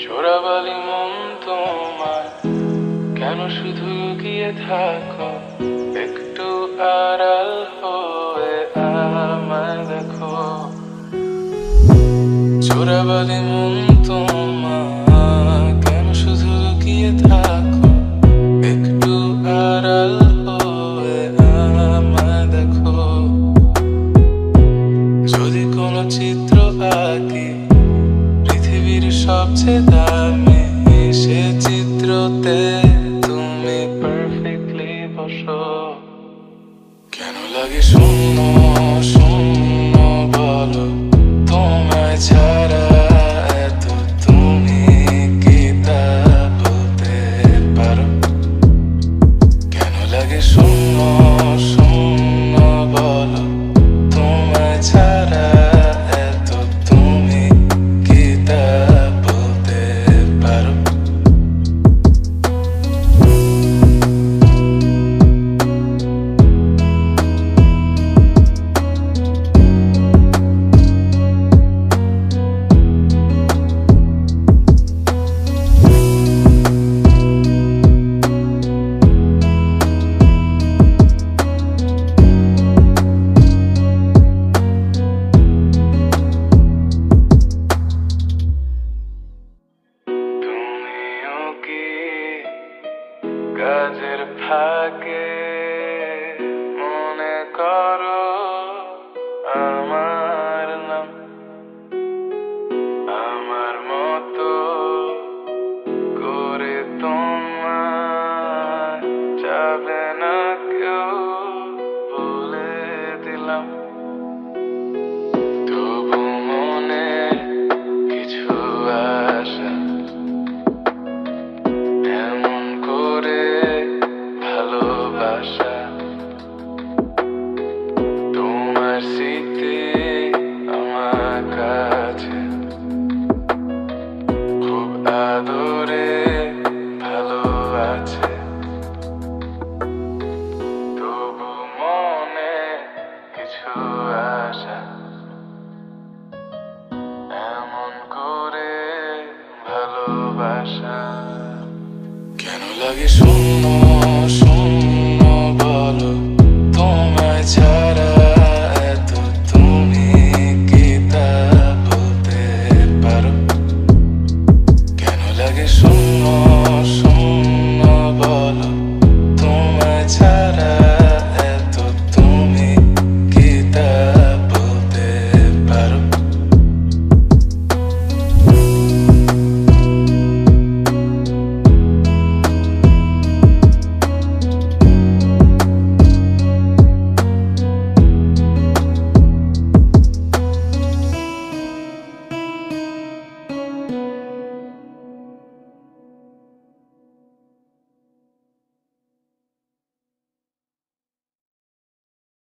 চোরাবালি মন তোমার কেন শুধু লুকিয়ে থাকো, একটু আড়াল হয়ে আমায় দেখো। চোরাবালি মন তোমার কেন শুধু লুকিয়ে থাকো, একটু আড়াল হয়ে আমায় দেখো। যদি কোনো চিত্র আঁকি পৃথিবীর সবচেয়ে দামি, সে চিত্রতে তুমি পারফেক্টলি বসো। কেন লাগে শূন্য শূন্য বলো, তোমায় ছাড়া এত তুমি কি তা বলতে পারো? কেন লাগে শূন্য শূন্য বলো, তোমায় ছাড়া এত তুমি কি তা বলতে পারো? তুমিও কি কাজের ফাঁকে মনে করো আমার নাম? আমার মতো করে তোমার যাবে না কেউ বলে দিলাম। তবু মনে কিছু আশা এমন করে ভালোবাসা, তোমার স্মৃতি আমার কাছে খুব আদরে ভালো আছে। তবু মনে কিছু আশা এমন করে ভালোবাসা। কেন লাগে শূন্য